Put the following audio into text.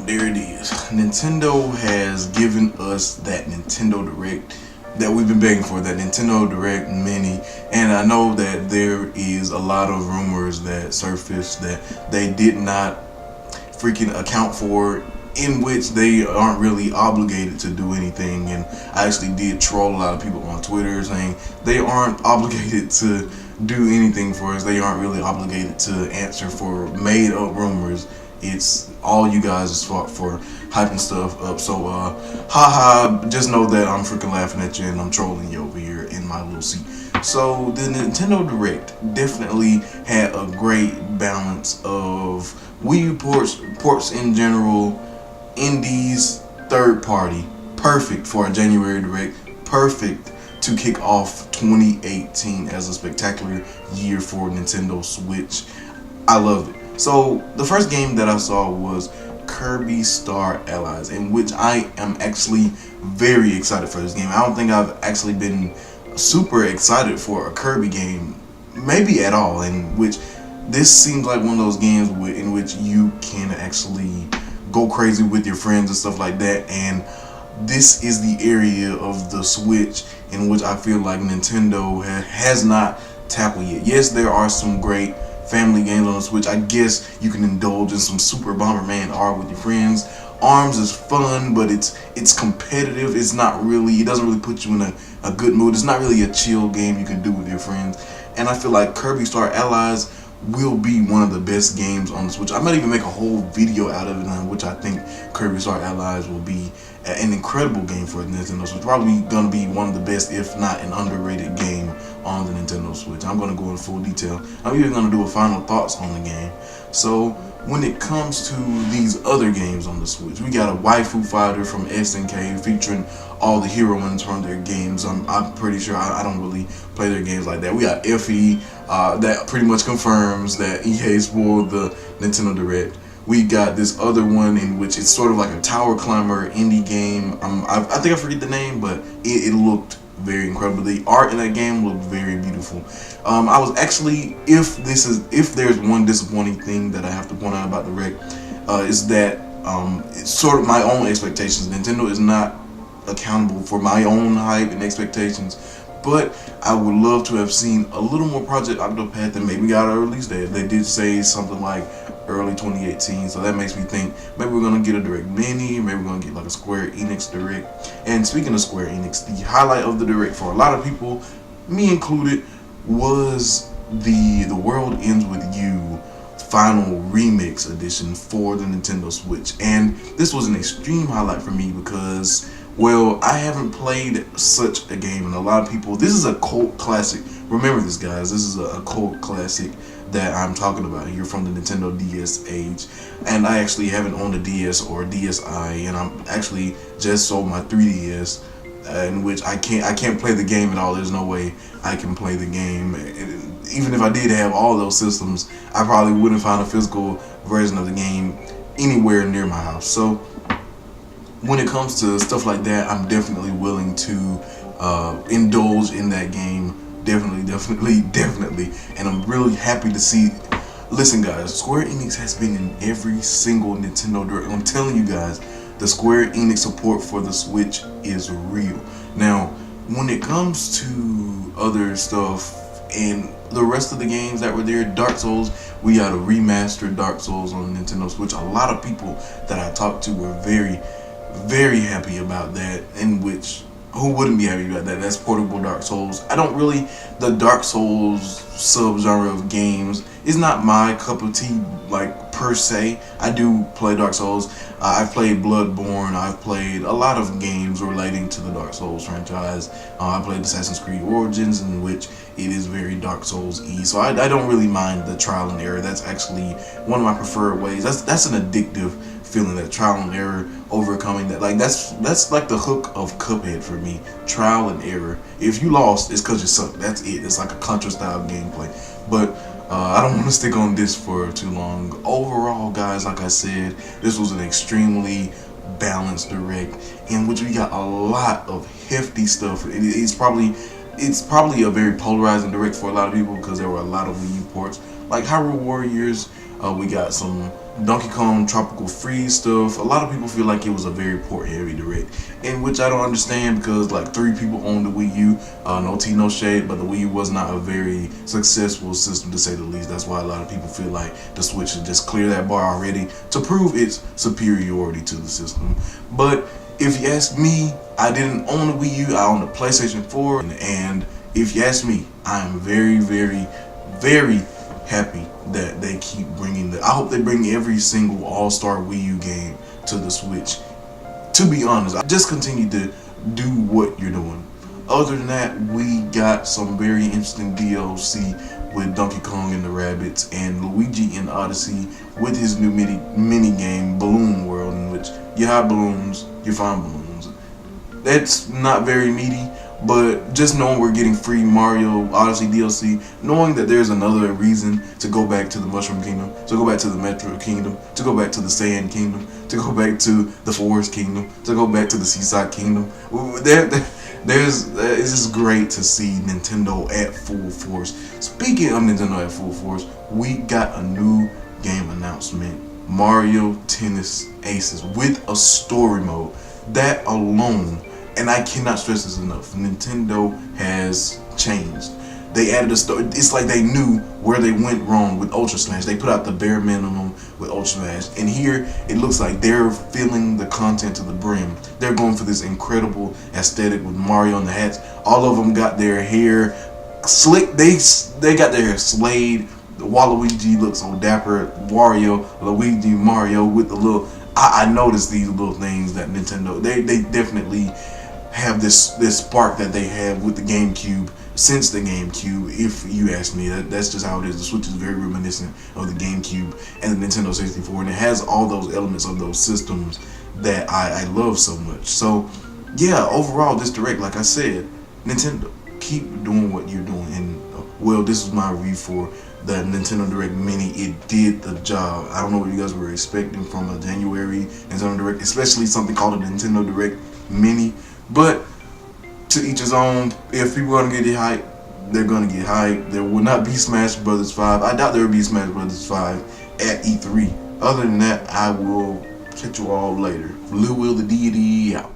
there it is. Nintendo has given us that Nintendo Direct that we've been begging for, that Nintendo Direct Mini. And I know that there is a lot of rumors that surfaced that they did not freaking account for, in which they aren't really obligated to do anything. And I actually did troll a lot of people on Twitter saying they aren't obligated to do anything for us. They aren't really obligated to answer for made up rumors. It's all you guys' fault for hyping stuff up. So haha, just know that I'm freaking laughing at you and I'm trolling you over here in my little seat. So the Nintendo Direct definitely had a great balance of Wii U ports in general, indies, third party. Perfect for a January Direct. Perfect to kick off 2018 as a spectacular year for Nintendo Switch. I love it. So the first game that I saw was Kirby Star Allies, in which I am actually very excited for this game. I don't think I've actually been super excited for a Kirby game, maybe at all, in which this seems like one of those games in which you can actually go crazy with your friends and stuff like that. And this is the area of the Switch in which I feel like Nintendo has not tackled yet. Yes, there are some great family games on the Switch. I guess you can indulge in some Super Bomberman R with your friends. ARMS is fun, but it's competitive. It's not really, it doesn't really put you in a good mood. It's not really a chill game you can do with your friends. And I feel like Kirby Star Allies will be one of the best games on the Switch. I might even make a whole video out of it, in which I think Kirby Star Allies will be an incredible game for Nintendo Switch. Probably going to be one of the best, if not an underrated game on the Nintendo Switch. I'm going to go in full detail. I'm even going to do a final thoughts on the game. So when it comes to these other games on the Switch, we got a Waifu Fighter from SNK featuring all the heroines from their games. I'm pretty sure I don't really play their games like that. We got FE, that pretty much confirms that EA spoiled the Nintendo Direct. We got this other one in which it's sort of like a tower climber indie game. I think I forget the name, but it looked very incredible. The art in that game looked very beautiful. I was actually, if there's one disappointing thing that I have to point out about the Direct, is that it's sort of my own expectations. Nintendo is not accountable for my own hype and expectations. But I would love to have seen a little more Project Octopath than maybe got a release date. They did say something like early 2018, so that makes me think maybe we're gonna get a Direct Mini, maybe we're gonna get like a Square Enix Direct. And speaking of Square Enix, the highlight of the Direct for a lot of people, me included, was the World Ends With You final remix edition for the Nintendo Switch. And this was an extreme highlight for me because, well, I haven't played such a game, and a lot of people, this is a cult classic. Remember this, guys, this is a cult classic that I'm talking about here from the Nintendo DS age. And I actually haven't owned a DS or a DSi, and I'm actually just sold my 3DS, in which I can't play the game at all. There's no way I can play the game. Even if I did have all those systems, I probably wouldn't find a physical version of the game anywhere near my house. So when it comes to stuff like that, I'm definitely willing to indulge in that game. Definitely. And I'm really happy to see. Listen, guys, Square Enix has been in every single Nintendo Direct. I'm telling you guys, the Square Enix support for the Switch is real. Now, when it comes to other stuff and the rest of the games that were there, Dark Souls, we got a remastered Dark Souls on Nintendo Switch. A lot of people that I talked to were very happy about that, in which, who wouldn't be happy about that? That's portable Dark Souls. I don't really, the Dark Souls subgenre of games is not my cup of tea, like, per se. I do play Dark Souls. I've played Bloodborne. I've played a lot of games relating to the Dark Souls franchise. I played Assassin's Creed Origins, in which it is very Dark Souls-y. So I don't really mind the trial and error. That's actually one of my preferred ways. That's an addictive feeling, that trial and error, overcoming that. Like, that's like the hook of Cuphead for me. Trial and error. If you lost, it's because you suck. That's it. It's like a Contra style gameplay. But I don't want to stick on this for too long. Overall, guys, like I said, this was an extremely balanced Direct in which we got a lot of hefty stuff. It's probably a very polarizing Direct for a lot of people because there were a lot of Wii U ports, like Hyrule Warriors. We got some Donkey Kong Tropical Freeze stuff. A lot of people feel like it was a very port heavy direct, in which I don't understand because like 3 people owned the Wii U. No tea, no shade, but the Wii U was not a very successful system to say the least. That's why a lot of people feel like the Switch should just clear that bar already to prove its superiority to the system. But if you ask me, I didn't own the Wii U. I owned the PlayStation 4, and if you ask me, I am very, very, very happy that they keep bringing I hope they bring every single all-star Wii U game to the Switch. To be honest, I just continue to do what you're doing. Other than that, we got some very interesting DLC with Donkey Kong and the Rabbits and Luigi in Odyssey with his new mini game Balloon World, in which you have balloons, you find balloons. That's not very meaty, but just knowing we're getting free Mario Odyssey DLC, knowing that there's another reason to go back to the Mushroom Kingdom, to go back to the Metro Kingdom, to go back to the Sand Kingdom, to go back to the Forest Kingdom, to go back to the Seaside Kingdom. It's just great to see Nintendo at full force. Speaking of Nintendo at full force, we got a new game announcement, Mario Tennis Aces, with a story mode. That alone, and I cannot stress this enough, Nintendo has changed. They added a story. It's like they knew where they went wrong with Ultra Smash. They put out the bare minimum with Ultra Smash, and here it looks like they're filling the content to the brim. They're going for this incredible aesthetic with Mario and the hats. All of them got their hair slick. They got their hair slayed. Waluigi looks so dapper. Wario, Luigi, Mario with the little. I noticed these little things that Nintendo. They definitely have this spark that they have with the GameCube since the GameCube. If you ask me, that's just how it is. The Switch is very reminiscent of the GameCube and the Nintendo 64, and it has all those elements of those systems that I love so much. So yeah, overall this direct, like I said, Nintendo, keep doing what you're doing. And well, this was my review for the Nintendo Direct Mini. It did the job. I don't know what you guys were expecting from a January Nintendo Direct, especially something called a Nintendo Direct Mini. But to each his own. If people are gonna get hyped, they're gonna get hyped. There will not be Smash Brothers 5. I doubt there will be Smash Brothers 5 at E3. Other than that, I will catch you all later. Blue Will the Deity out.